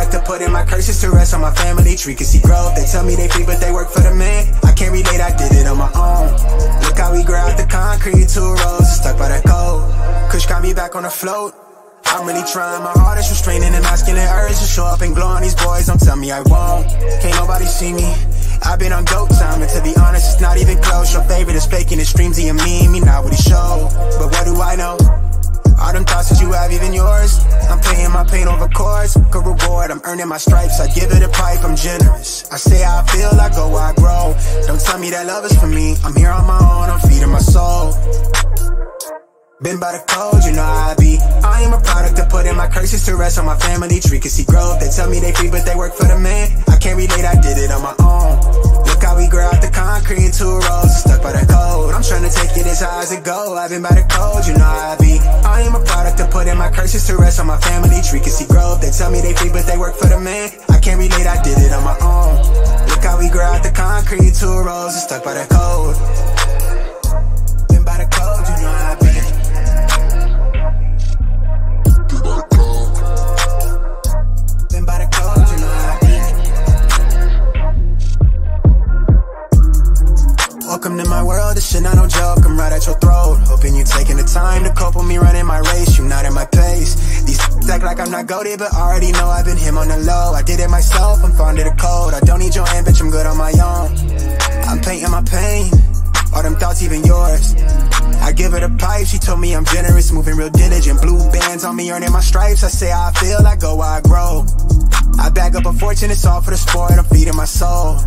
product of putting my curses to rest on my family tree. Can see growth, they tell me they free but they work for the man. I can't relate, I did it on my own. Look how we grew out the concrete, 2 rows, stuck by that code. Kush got me back on the float. I'm really trying my hardest, restraining the masculine urge to show up and glow on these boys. Don't tell me I won't, can't nobody see me. I've been on dope time, and to be honest, it's not even close. Your favorite is faking his streams, he a meme, he not what he show. But what do I know? All them thoughts that you have, even yours. I'm paying my pain over chords. Good reward, I'm earning my stripes. I give it a pipe, I'm generous. I say how I feel, I go where I grow. Don't tell me that love is for me. I'm here on my own, I'm feeding my soul. Been by the code, you know how I be. I am a product of putting my curses to rest on my family tree. Can see growth, they tell me they free but they work for the man. I can't relate, I did it on my own. Look how we grew out the concrete, 2 rows, stuck by the code. I'm trying to take it as high as it go. I've been by the code, you know how I be. I am a product of putting my curses to rest on my family tree. Can see growth, they tell me they free but they work for the man. I can't relate, I did it on my own. Look how we grew out the concrete, 2 rows, stuck by the code. Been by the code, you know how I be. Welcome to my world, this shit not no joke, I'm right at your throat. Hoping you taking the time to cope with me running my race, you not in my pace. These act like I'm not goated, but already know I've been him on the low. I did it myself, I'm fond of the code. I don't need your hand, bitch, I'm good on my own. I'm painting my pain, all them thoughts even yours. I give her the pipe, she told me I'm generous, moving real diligent. Blue bands on me, earning my stripes, I say how I feel, I go where I grow. I bag up a fortune, it's all for the sport, I'm feeding my soul.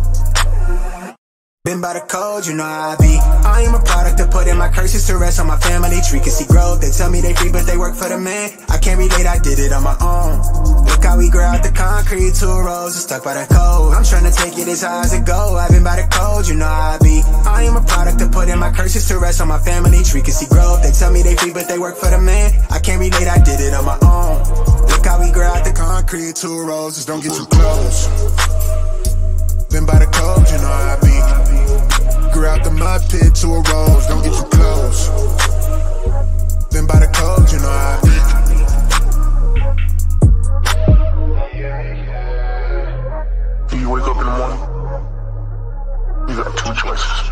Been by the code, you know how I be. I am a product of putting my curses to rest on my family tree. Can see growth, they tell me they free but they work for the man. I can't relate, I did it on my own. Look how we grew out the concrete, 2 rows, stuck by the code. I'm trying to take it as high as it go. I've been by the code, you know how I be. I am a product of putting my curses to rest on my family tree. Can see growth, they tell me they free but they work for the man. I can't relate, I did it on my own. Look how we grew out the concrete, 2 rows, just don't get too close. Been by the code, you know how I be. Grew out the mud pit, 2 rows, don't get too close. Been by the code, you know how I be. When you wake up in the morning, you got 2 choices.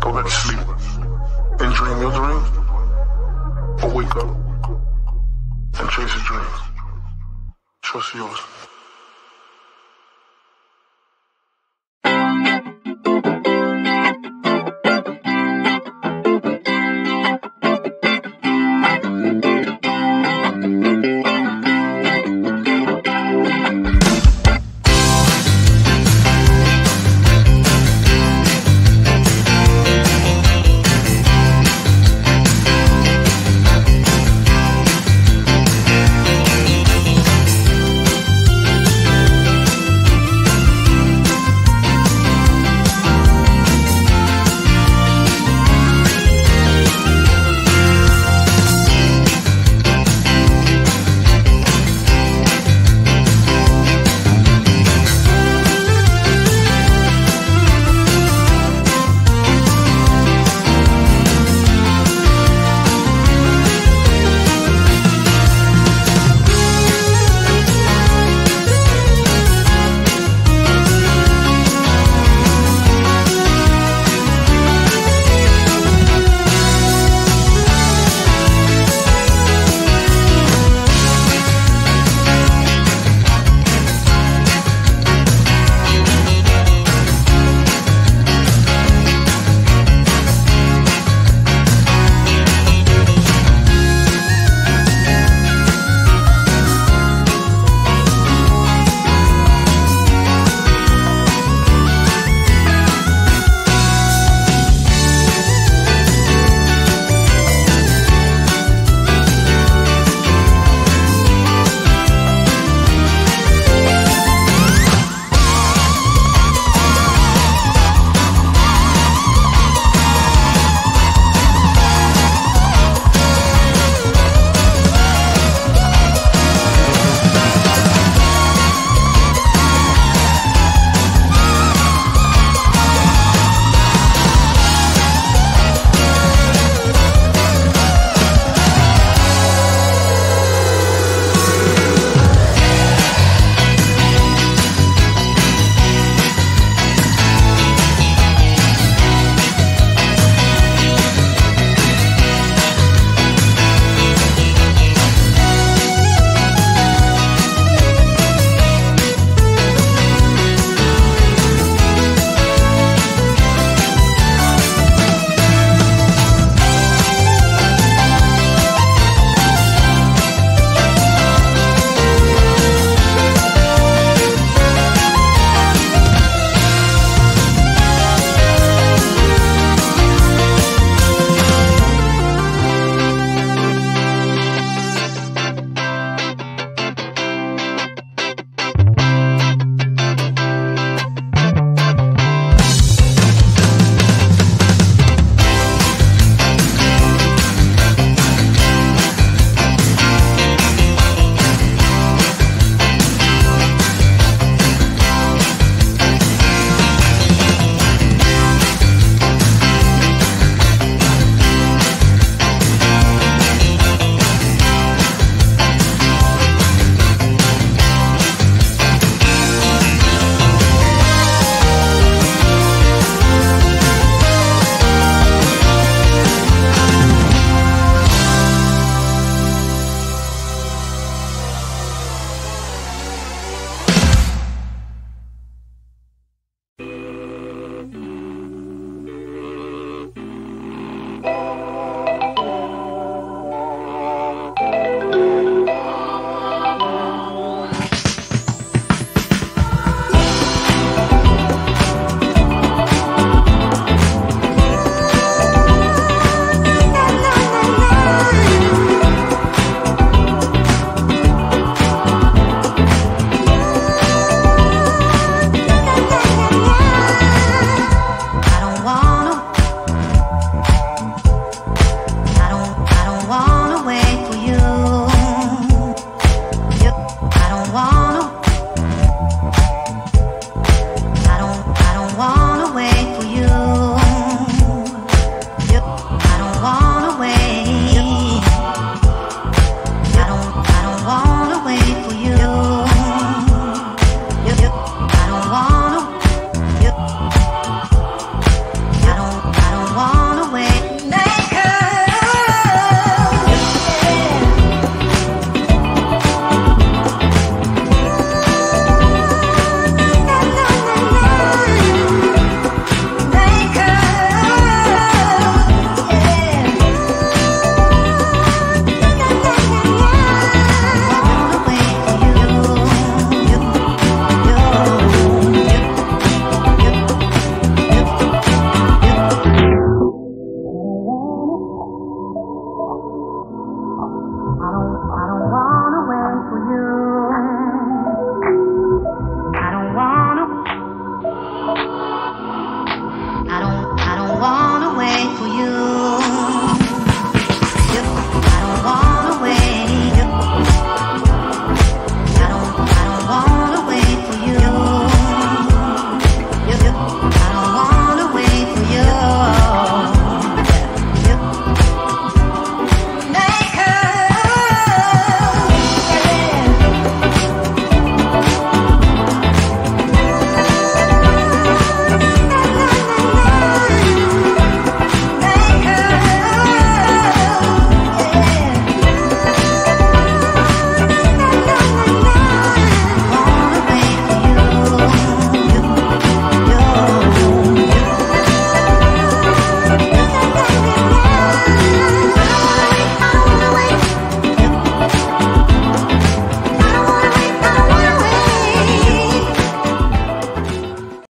Go back to sleep and dream your dream, or wake up and chase your dreams. Trust yours.